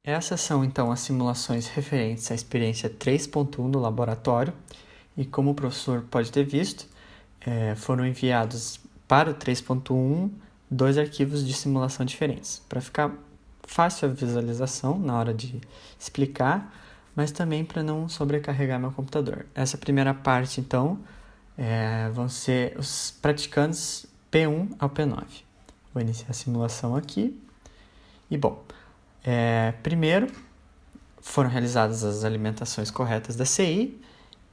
Essas são, então, as simulações referentes à experiência 3.1 do laboratório e, como o professor pode ter visto, foram enviados para o 3.1 dois arquivos de simulação diferentes, para ficar fácil a visualização na hora de explicar, mas também para não sobrecarregar meu computador. Essa primeira parte, então, vão ser os praticantes P1 ao P9. Vou iniciar a simulação aqui. E, bom, primeiro foram realizadas as alimentações corretas da CI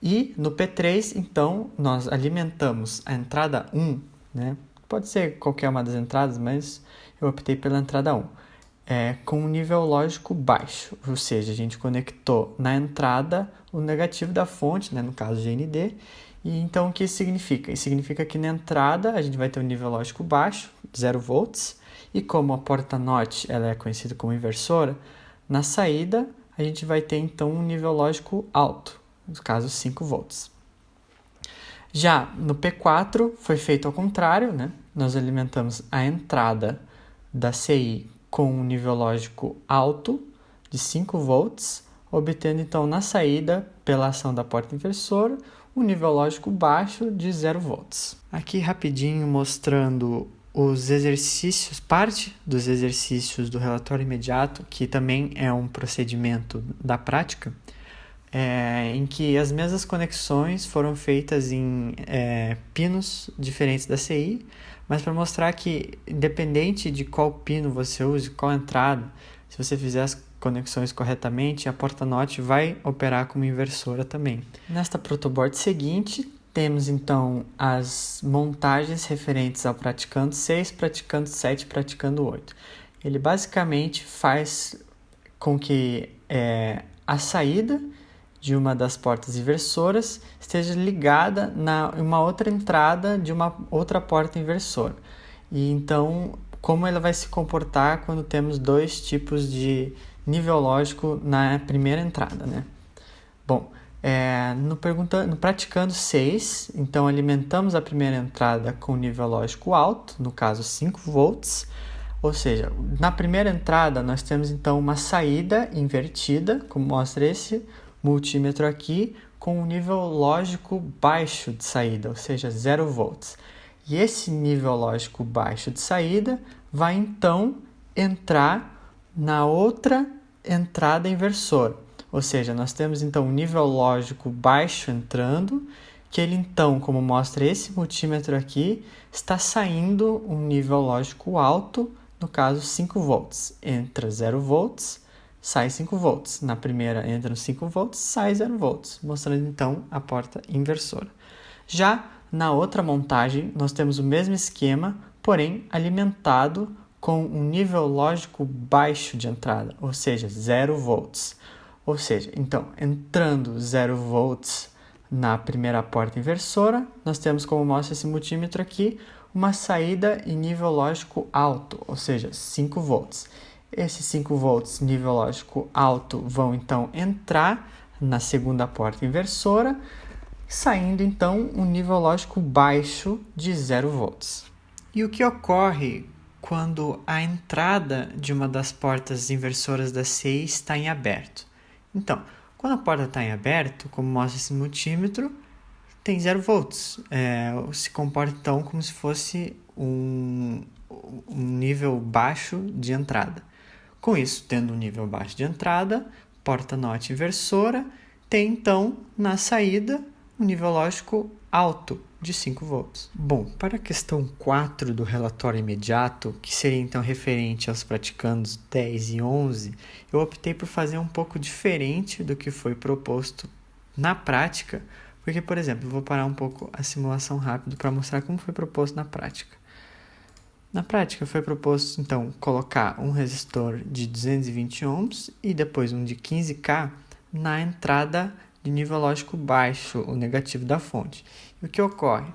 e no P3, então, nós alimentamos a entrada 1, né? Pode ser qualquer uma das entradas, mas eu optei pela entrada 1, com um nível lógico baixo, ou seja, a gente conectou na entrada o negativo da fonte, né? No caso GND, e então o que isso significa? Isso significa que na entrada a gente vai ter um nível lógico baixo, 0 volts, e como a porta NOT ela é conhecida como inversora, na saída a gente vai ter então um nível lógico alto, no caso 5 volts. Já no P4 foi feito ao contrário, né? Nós alimentamos a entrada da CI com um nível lógico alto de 5 volts, obtendo então na saída, pela ação da porta inversora, um nível lógico baixo de 0 volts. Aqui rapidinho mostrando os exercícios, parte dos exercícios do relatório imediato, que também é um procedimento da prática, em que as mesmas conexões foram feitas em pinos diferentes da CI, mas para mostrar que, independente de qual pino você use, qual entrada, se você fizer as conexões corretamente, a porta NOT vai operar como inversora também. Nesta protoboard seguinte, temos então as montagens referentes ao praticando 6, praticando 7, praticando 8. Ele basicamente faz com que a saída de uma das portas inversoras esteja ligada em uma outra entrada de uma outra porta inversora. E então, como ela vai se comportar quando temos dois tipos de nível lógico na primeira entrada, né? Bom, no praticando 6, então alimentamos a primeira entrada com nível lógico alto, no caso 5 volts, ou seja, na primeira entrada nós temos então uma saída invertida, como mostra esse multímetro aqui, com um nível lógico baixo de saída, ou seja, 0 volts. E esse nível lógico baixo de saída vai então entrar na outra entrada inversora. Ou seja, nós temos então um nível lógico baixo entrando, que ele então, como mostra esse multímetro aqui, está saindo um nível lógico alto, no caso 5 volts. Entra 0 volts, sai 5 volts. Na primeira entra 5 volts, sai 0 volts, mostrando então a porta inversora. Já na outra montagem, nós temos o mesmo esquema, porém alimentado com um nível lógico baixo de entrada, ou seja, 0 volts. Ou seja, então, entrando 0 volts na primeira porta inversora, nós temos, como mostra esse multímetro aqui, uma saída em nível lógico alto, ou seja, 5 volts. Esses 5 volts nível lógico alto vão então entrar na segunda porta inversora, saindo então um nível lógico baixo de 0 volts. E o que ocorre quando a entrada de uma das portas inversoras da CI está em aberto? Então, quando a porta está em aberto, como mostra esse multímetro, tem 0 volts. Se comporta então como se fosse um nível baixo de entrada. Com isso, tendo um nível baixo de entrada, porta NOT inversora, tem então na saída um nível lógico alto de 5 volts. Bom, para a questão 4 do relatório imediato, que seria então referente aos praticandos 10 e 11, eu optei por fazer um pouco diferente do que foi proposto na prática, porque, por exemplo, eu vou parar um pouco a simulação rápido para mostrar como foi proposto na prática. Na prática, foi proposto, então, colocar um resistor de 220 ohms e depois um de 15K na entrada de nível lógico baixo, o negativo da fonte. E o que ocorre?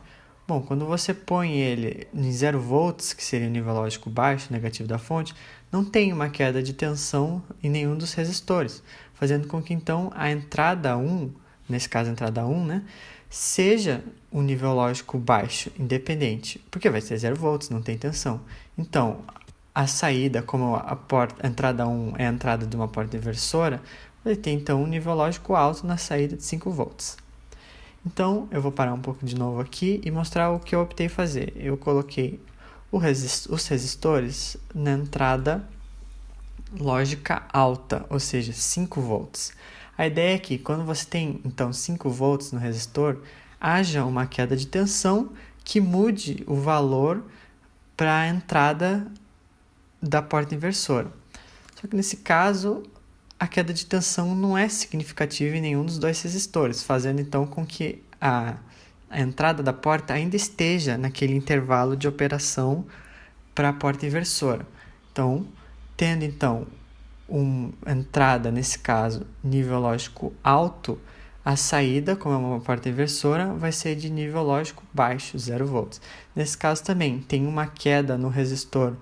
Bom, quando você põe ele em 0 volts, que seria o nível lógico baixo, o negativo da fonte, não tem uma queda de tensão em nenhum dos resistores, fazendo com que então a entrada 1, nesse caso a entrada 1, né, seja um nível lógico baixo, independente, porque vai ser 0 volts, não tem tensão. Então, a saída, como a entrada 1 é a entrada de uma porta inversora, vai ter então um nível lógico alto na saída de 5 volts. Então, eu vou parar um pouco de novo aqui e mostrar o que eu optei fazer. Eu coloquei os resistores na entrada lógica alta, ou seja, 5 volts. A ideia é que quando você tem então 5 volts no resistor, haja uma queda de tensão que mude o valor para a entrada da porta inversora. Só que nesse caso, a queda de tensão não é significativa em nenhum dos dois resistores, fazendo então com que a entrada da porta ainda esteja naquele intervalo de operação para a porta inversora. Então, tendo então uma entrada, nesse caso, nível lógico alto, a saída, como é uma porta inversora, vai ser de nível lógico baixo, 0 volts. Nesse caso também, tem uma queda no resistor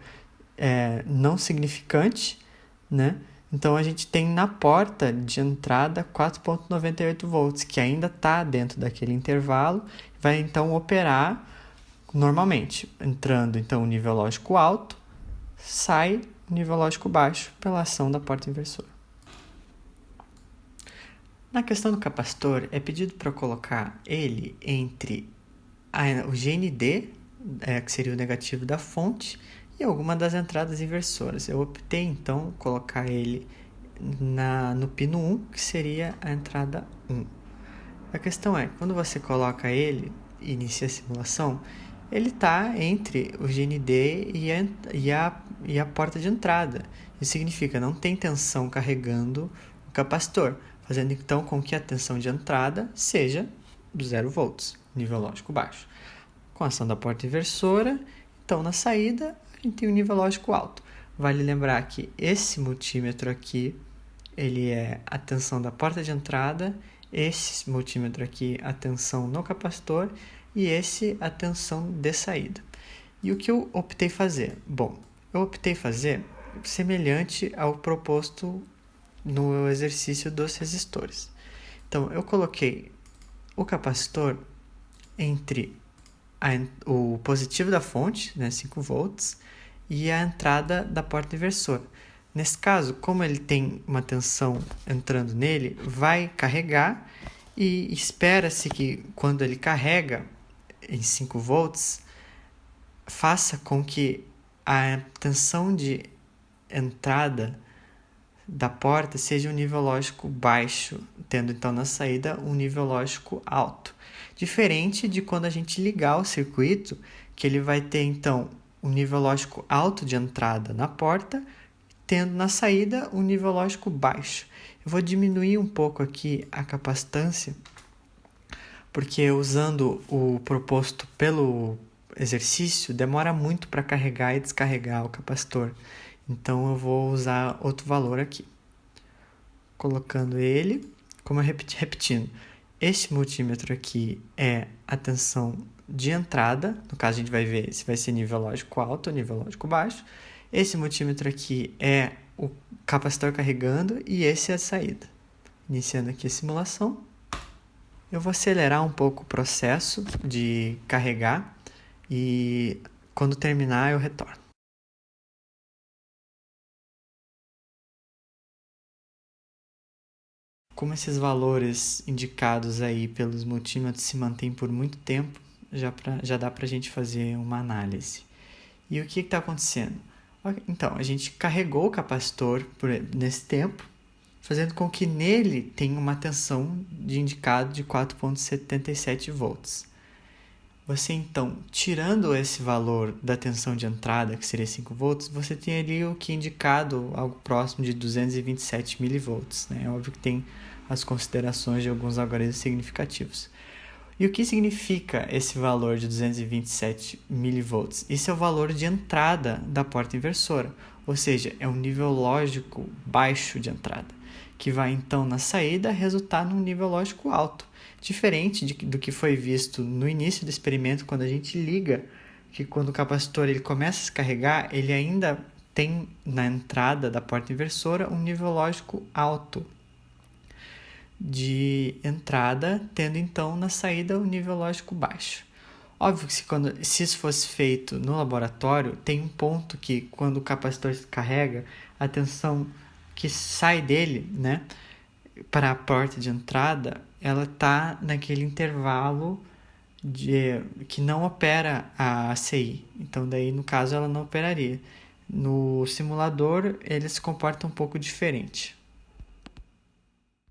não significante, né? Então, a gente tem na porta de entrada 4,98 volts, que ainda está dentro daquele intervalo, vai então operar normalmente, entrando então o nível lógico alto, sai o nível lógico baixo pela ação da porta inversora. Na questão do capacitor, é pedido para colocar ele entre o GND, que seria o negativo da fonte, e alguma das entradas inversoras. Eu optei então colocar ele no pino 1, que seria a entrada 1. A questão é, quando você coloca ele e inicia a simulação, ele está entre o GND e a porta de entrada. Isso significa não tem tensão carregando o capacitor, fazendo então com que a tensão de entrada seja do 0 volts, nível lógico baixo. Com a ação da porta inversora, então na saída a gente tem um nível lógico alto. Vale lembrar que esse multímetro aqui, ele é a tensão da porta de entrada, esse multímetro aqui a tensão no capacitor e esse a tensão de saída. E o que eu optei fazer? Bom, eu optei fazer semelhante ao proposto no exercício dos resistores. Então, eu coloquei o capacitor entre o positivo da fonte, né, 5 volts, e a entrada da porta inversora. Nesse caso, como ele tem uma tensão entrando nele, vai carregar e espera-se que quando ele carrega em 5 volts, faça com que a tensão de entrada da porta seja um nível lógico baixo, tendo então na saída um nível lógico alto. Diferente de quando a gente ligar o circuito, que ele vai ter então um nível lógico alto de entrada na porta, tendo na saída um nível lógico baixo. Eu vou diminuir um pouco aqui a capacitância, porque usando o proposto pelo exercício, demora muito para carregar e descarregar o capacitor. Então, eu vou usar outro valor aqui. Colocando ele, como eu repetindo, este multímetro aqui é a tensão de entrada. No caso, a gente vai ver se vai ser nível lógico alto ou nível lógico baixo. Esse multímetro aqui é o capacitor carregando e esse é a saída. Iniciando aqui a simulação. Eu vou acelerar um pouco o processo de carregar e quando terminar eu retorno. Como esses valores indicados aí pelos multímetros se mantêm por muito tempo, já dá para a gente fazer uma análise. E o que está acontecendo? Então, a gente carregou o capacitor nesse tempo, fazendo com que nele tenha uma tensão de indicado de 4,77 volts. Você, então, tirando esse valor da tensão de entrada, que seria 5 volts, você tem ali o que é indicado algo próximo de 227 milivolts. Né? É óbvio que tem as considerações de alguns algoritmos significativos. E o que significa esse valor de 227 milivolts? Isso é o valor de entrada da porta inversora, ou seja, é um nível lógico baixo de entrada, que vai então na saída resultar num nível lógico alto, diferente do que foi visto no início do experimento, quando a gente liga, que quando o capacitor ele começa a se carregar, ele ainda tem na entrada da porta inversora um nível lógico alto de entrada, tendo então na saída um nível lógico baixo. Óbvio que se isso fosse feito no laboratório, tem um ponto que quando o capacitor se carrega, a tensão que sai dele, né, para a porta de entrada, ela tá naquele intervalo que não opera a ACI. Então daí no caso ela não operaria. No simulador ele se comporta um pouco diferente.